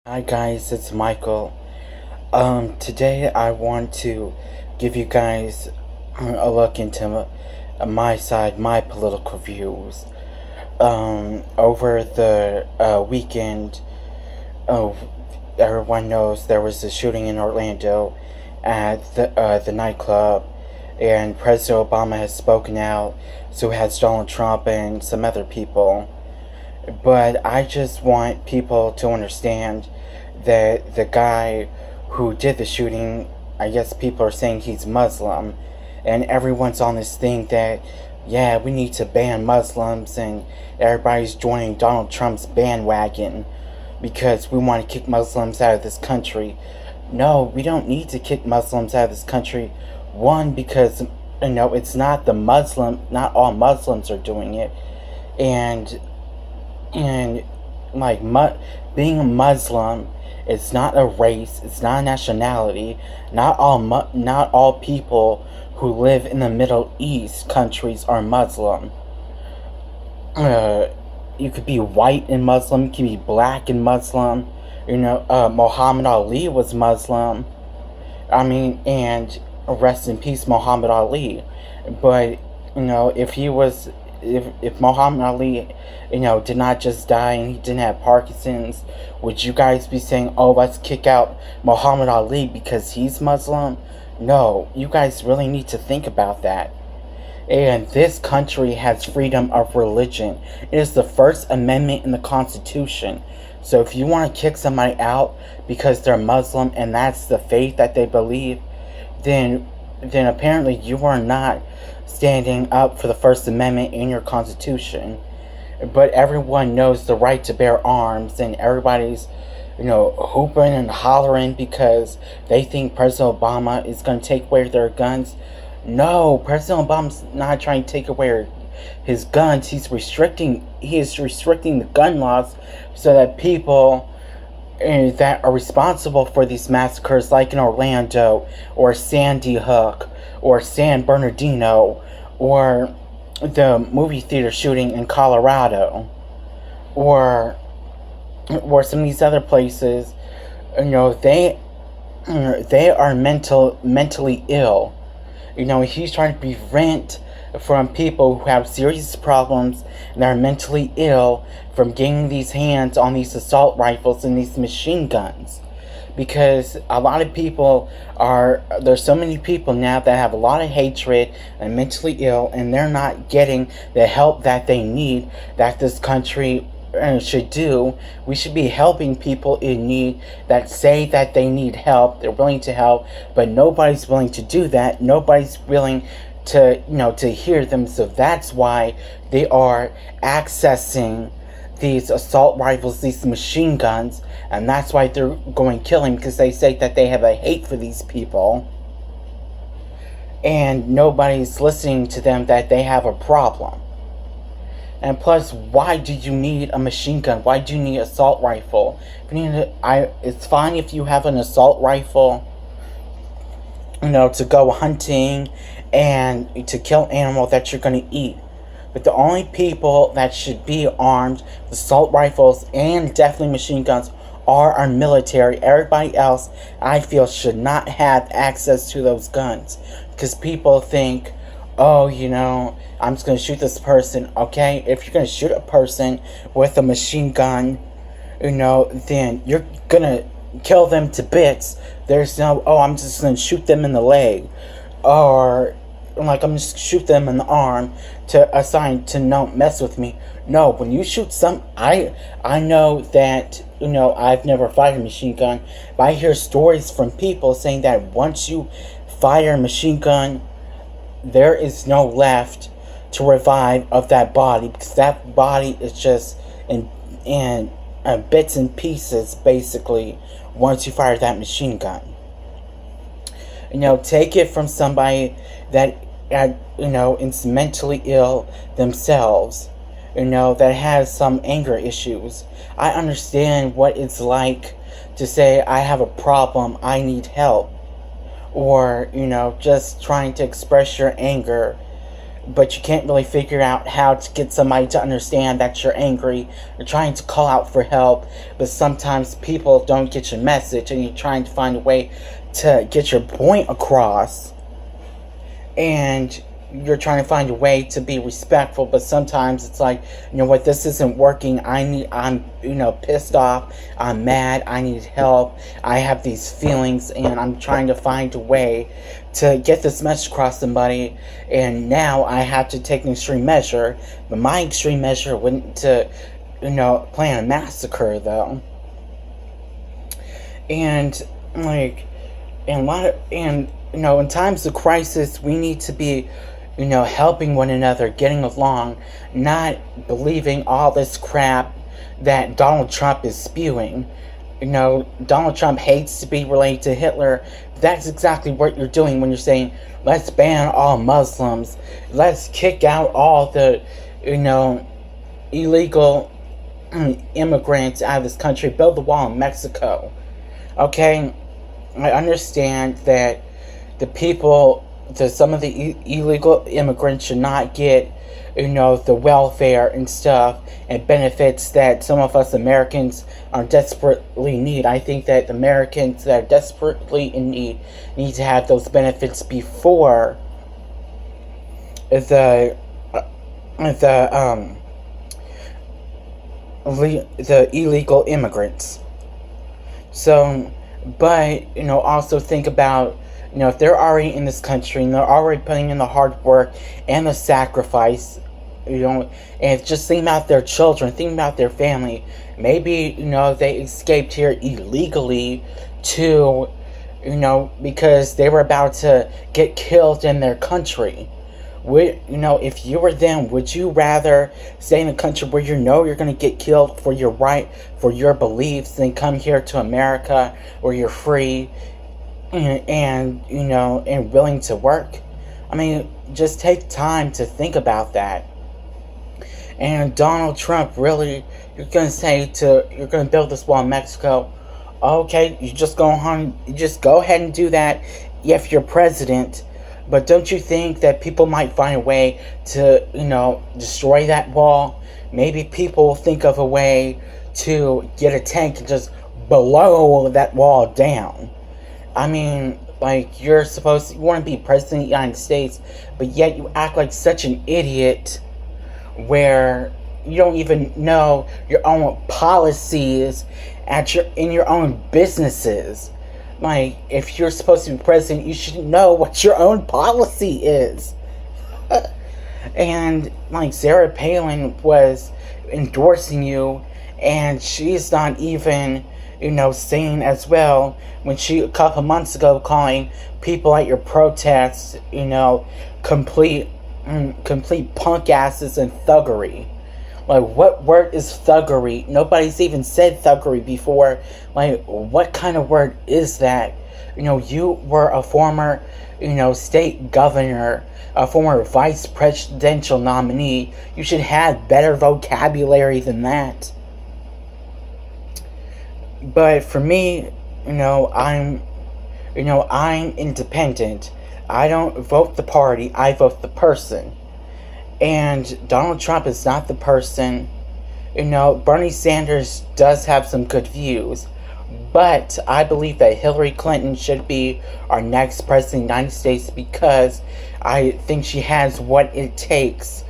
Hi guys, it's Michael. Today I want to give you guys a look into my side, my political views. Over the weekend, uh, everyone knows there was a shooting in Orlando at the nightclub, and President Obama has spoken out, so has Donald Trump and some other people. But I just want people to understand that the guy who did the shooting, I guess people are saying he's Muslim, and everyone's on this thing that, yeah, we need to ban Muslims, and everybody's joining Donald Trump's bandwagon because we want to kick Muslims out of this country. No, we don't need to kick Muslims out of this country. One, because it's not not all Muslims are doing it, and and like being a Muslim, it's not a race, it's not a nationality. Not all people who live in the Middle East countries are Muslim. Uh, you could be white and Muslim, you could be black and Muslim. Muhammad Ali was Muslim. And rest in peace, Muhammad Ali. But if he was, if Muhammad Ali, did not just die and he didn't have Parkinson's, would you guys be saying, "Oh, let's kick out Muhammad Ali because he's Muslim"? No, you guys really need to think about that. And this country has freedom of religion. It is the First Amendment in the Constitution. So if you want to kick somebody out because they're Muslim and that's the faith that they believe, then apparently you are not standing up for the First Amendment in your Constitution. But everyone knows the right to bear arms, and everybody's, hooping and hollering because they think President Obama is going to take away their guns. No, President Obama's not trying to take away his guns. He is restricting the gun laws so that people that are responsible for these massacres, like in Orlando or Sandy Hook or San Bernardino or the movie theater shooting in Colorado or some of these other places, they are mentally ill. He's trying to prevent from people who have serious problems and are mentally ill from getting these hands on these assault rifles and these machine guns. Because a lot of people there's so many people now that have a lot of hatred and mentally ill, and they're not getting the help that they need, that this country should do. We should be helping people in need that say that they need help, they're willing to help, but nobody's willing to do that. Nobody's willing to hear them. So that's why they are accessing these assault rifles, these machine guns, and that's why they're going killing, because they say that they have a hate for these people, and nobody's listening to them, that they have a problem. And plus, why do you need a machine gun? Why do you need an assault rifle? It's fine if you have an assault rifle, to go hunting and to kill animals that you're going to eat. But the only people that should be armed with assault rifles and definitely machine guns are our military. Everybody else, I feel, should not have access to those guns. Because people think, oh, I'm just going to shoot this person. Okay, if you're going to shoot a person with a machine gun, then you're going to kill them to bits. There's no, oh, I'm just going to shoot them in the leg. Or, like, I'm just shoot them in the arm to assign to don't mess with me. No, when you shoot I know that, I've never fired a machine gun, but I hear stories from people saying that once you fire a machine gun, there is no left to revive of that body, because that body is just in bits and pieces, basically, once you fire that machine gun. Take it from somebody that is mentally ill themselves, that has some anger issues. I understand what it's like to say, I have a problem, I need help. Or, just trying to express your anger but you can't really figure out how to get somebody to understand that you're angry. You're trying to call out for help, but sometimes people don't get your message, and you're trying to find a way to get your point across, and you're trying to find a way to be respectful, but sometimes it's like, you know what, this isn't working. I'm pissed off. I'm mad. I need help. I have these feelings, and I'm trying to find a way to get this message across somebody, and now I have to take an extreme measure. But my extreme measure wouldn't to, plan a massacre, though. And in times of crisis, we need to be, helping one another, getting along, not believing all this crap that Donald Trump is spewing. Donald Trump hates to be related to Hitler. That's exactly what you're doing when you're saying, let's ban all Muslims, let's kick out all the, illegal immigrants out of this country, build the wall in Mexico. Okay? I understand that some of the illegal immigrants should not get, the welfare and stuff and benefits that some of us Americans are desperately in need. I think that the Americans that are desperately in need to have those benefits before the illegal immigrants. So, but, also think about, if they're already in this country and they're already putting in the hard work and the sacrifice, and just think about their children, think about their family. Maybe, they escaped here illegally to, because they were about to get killed in their country. If you were them, would you rather stay in a country where you're going to get killed for your right, for your beliefs, than come here to America where you're free and willing to work? I mean, just take time to think about that. And Donald Trump, really, you're going to build this wall in Mexico. Okay, you just go ahead and do that if you're president. But don't you think that people might find a way to, destroy that wall? Maybe people will think of a way to get a tank and just blow that wall down. I mean, you want to be president of the United States, but yet you act like such an idiot where you don't even know your own policies in your own businesses. If you're supposed to be president, you should know what your own policy is. And, Sarah Palin was endorsing you, and she's not even, sane as well, when she, a couple months ago, calling people at your protests, complete punk asses and thuggery. What word is thuggery? Nobody's even said thuggery before. What kind of word is that? You were a former, state governor, a former vice presidential nominee. You should have better vocabulary than that. But for me, I'm independent. I don't vote the party, I vote the person. And Donald Trump is not the person. Bernie Sanders does have some good views. But I believe that Hillary Clinton should be our next president of the United States, because I think she has what it takes.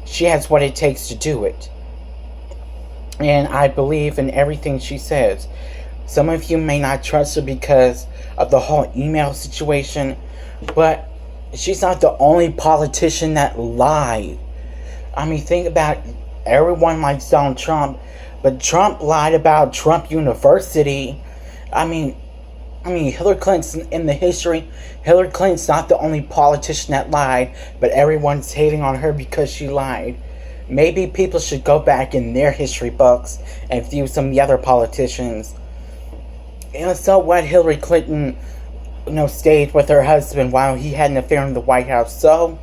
She has what it takes to do it. And I believe in everything she says. Some of you may not trust her because of the whole email situation, but she's not the only politician that lied. I mean, think about it. Everyone likes Donald Trump, but Trump lied about Trump University. I mean, Hillary Clinton's in the history. Hillary Clinton's not the only politician that lied, but everyone's hating on her because she lied. Maybe people should go back in their history books and view some of the other politicians. And so what, Hillary Clinton, stayed with her husband while he had an affair in the White House. So,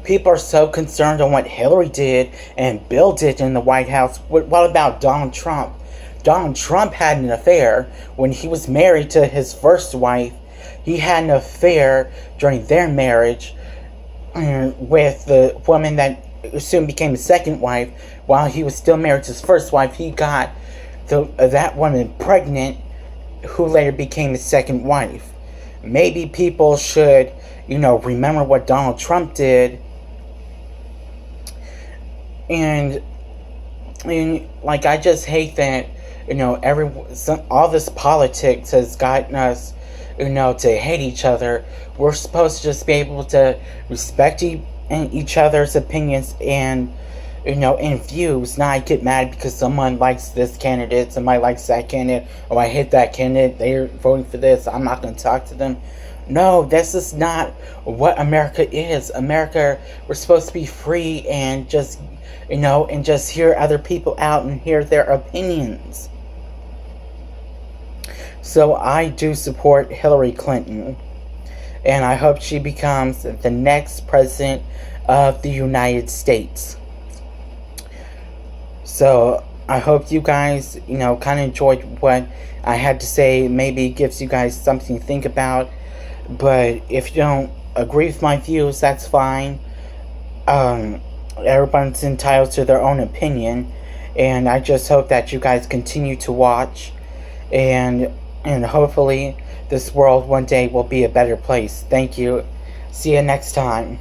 people are so concerned on what Hillary did and Bill did in the White House. What about Donald Trump? Donald Trump had an affair when he was married to his first wife. He had an affair during their marriage. with the woman that soon became his second wife. While he was still married to his first wife, he got that woman pregnant, who later became his second wife. Maybe people should, remember what Donald Trump did. And like, I just hate that, all this politics has gotten us, to hate each other. We're supposed to just be able to respect each other's opinions and, and views, not get mad because someone likes this candidate, somebody likes that candidate, oh, I hate that candidate, they're voting for this, I'm not going to talk to them. No, this is not what America is. America, we're supposed to be free and just, and just hear other people out and hear their opinions. So I do support Hillary Clinton, and I hope she becomes the next president of the United States. So I hope you guys, kind of enjoyed what I had to say. Maybe it gives you guys something to think about. But if you don't agree with my views, that's fine. Everyone's entitled to their own opinion. And I just hope that you guys continue to watch. And hopefully this world one day will be a better place. Thank you. See you next time.